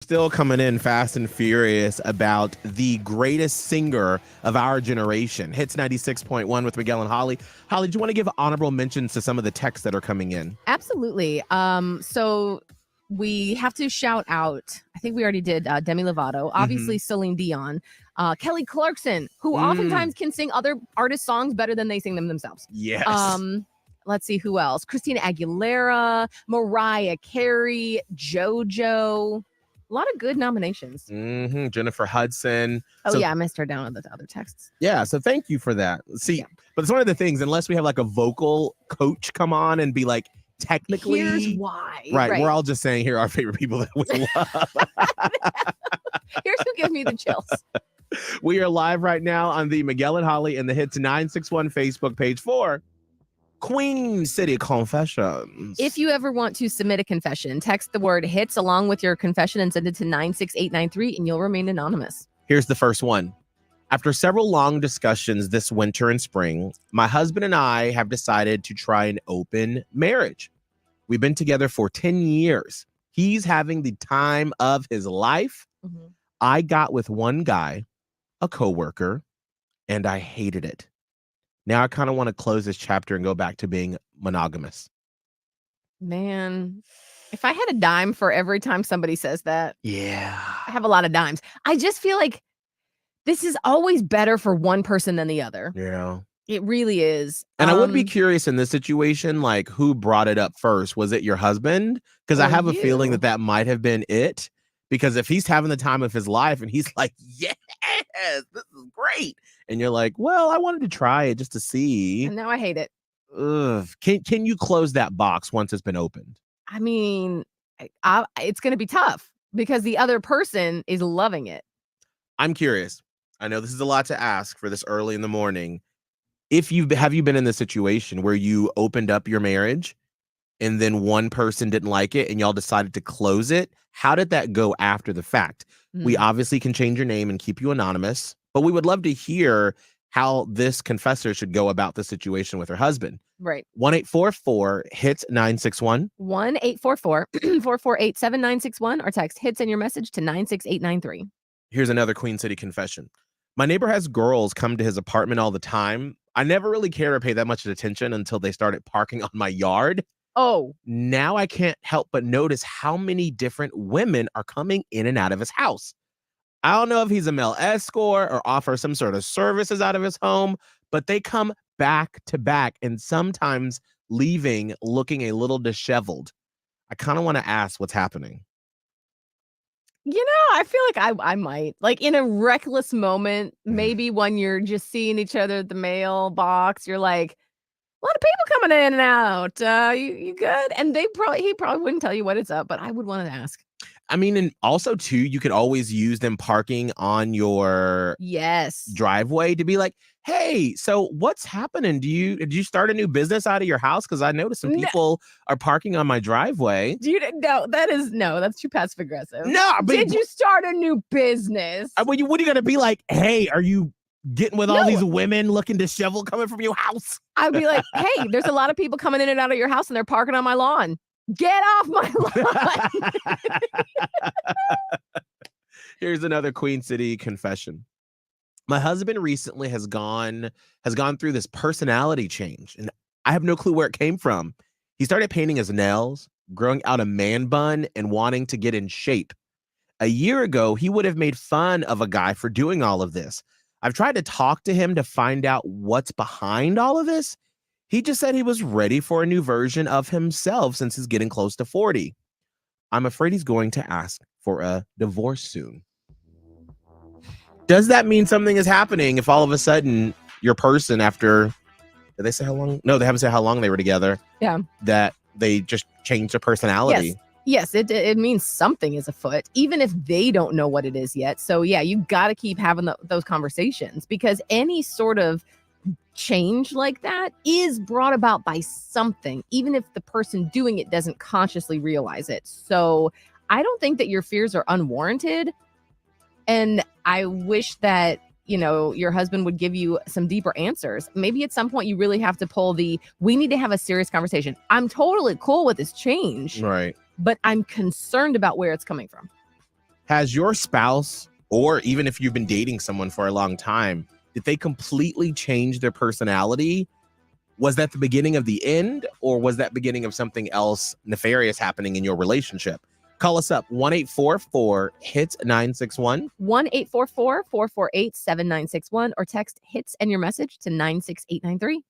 Still coming in fast and furious about the greatest singer of our generation. Hits 96.1 with Miguel and Holly. Holly, do you want to give honorable mentions to some of the texts that are coming in? Absolutely. So we have to shout out, I think we already did Demi Lovato, obviously Celine Dion, Kelly Clarkson, who oftentimes can sing other artists' songs better than they sing them themselves. Yes. Let's see who else. Christina Aguilera, Mariah Carey, JoJo. A lot of good nominations. Jennifer Hudson. Oh, yeah, I missed her down on the other texts. Yeah, so thank you for that. See, but it's one of the things, unless we have like a vocal coach come on and be like, technically, here's why. Right. We're all just saying here are our favorite people that we love. Here's who gives me the chills. We are live right now on the Miguel and Holly and the Hits 961 Facebook page for Queen City Confessions. If you ever want to submit a confession, text the word hits along with your confession and send it to 96893 and you'll remain anonymous. Here's the first one. After several long discussions this winter and spring, my husband and I have decided to try an open marriage. We've been together for 10 years. He's having the time of his life. I got with one guy, a coworker, and I hated it. Now I kind of want to close this chapter and go back to being monogamous. Man, if I had a dime for every time somebody says that, yeah, I have a lot of dimes. I just feel like this is always better for one person than the other. Yeah. It really is. And I would be curious in this situation, like who brought it up first? Was it your husband? Because I have a feeling that that might have been it. Because if he's having the time of his life and he's like, yes, this is great. And you're like, well, I wanted to try it just to see. And now I hate it. Ugh. Can you close that box once it's been opened? I mean, it's going to be tough because the other person is loving it. I'm curious. I know this is a lot to ask for this early in the morning. Have you been in this situation where you opened up your marriage and then one person didn't like it and y'all decided to close it? How did that go after the fact? We obviously can change your name and keep you anonymous, but we would love to hear how this confessor should go about the situation with her husband. Right. 1-844-HITS-961. 1-844-448-7961 or text hits in your message to 96893. Here's another Queen City confession. My neighbor has girls come to his apartment all the time. I never really care or pay that much attention until they started parking on my yard. Oh. Now I can't help but notice how many different women are coming in and out of his house. I don't know if he's a male escort or offers some sort of services out of his home, but they come back to back and sometimes leaving looking a little disheveled. I kind of want to ask what's happening. You know, I feel like I might, like in a reckless moment, maybe when you're just seeing each other at the mailbox, you're like, a lot of people coming in and out. You good? And he probably wouldn't tell you what it's up, but I would want to ask. I mean, and also too, you could always use them parking on your driveway to be like, hey, so what's happening? Did you start a new business out of your house? Because I noticed some people are parking on my driveway. That's too passive aggressive. No, but did you start a new business? What are you gonna be like? Hey, are you getting with all these women looking disheveled coming from your house? I'd be like, hey, there's a lot of people coming in and out of your house and they're parking on my lawn. Get off my lawn. Here's another Queen City confession. My husband recently has gone through this personality change, and I have no clue where it came from. He started painting his nails, growing out a man bun, and wanting to get in shape. A year ago, he would have made fun of a guy for doing all of this. I've tried to talk to him to find out what's behind all of this. He just said he was ready for a new version of himself since he's getting close to 40. I'm afraid he's going to ask for a divorce soon. Does that mean something is happening if all of a sudden your person after, did they say how long? No, they haven't said how long they were together. Yeah. That they just changed their personality. Yes, it means something is afoot, even if they don't know what it is yet. So yeah, you got to keep having those conversations because any sort of change like that is brought about by something, even if the person doing it doesn't consciously realize it. So I don't think that your fears are unwarranted. And I wish that, your husband would give you some deeper answers. Maybe at some point you really have to pull we need to have a serious conversation. I'm totally cool with this change. Right. But I'm concerned about where it's coming from. Has your spouse, or even if you've been dating someone for a long time, did they completely change their personality? Was that the beginning of the end, or was that beginning of something else nefarious happening in your relationship? Call us up 1-844-HIT-961. 1-844-448-7961 or text HITS and your message to 96893.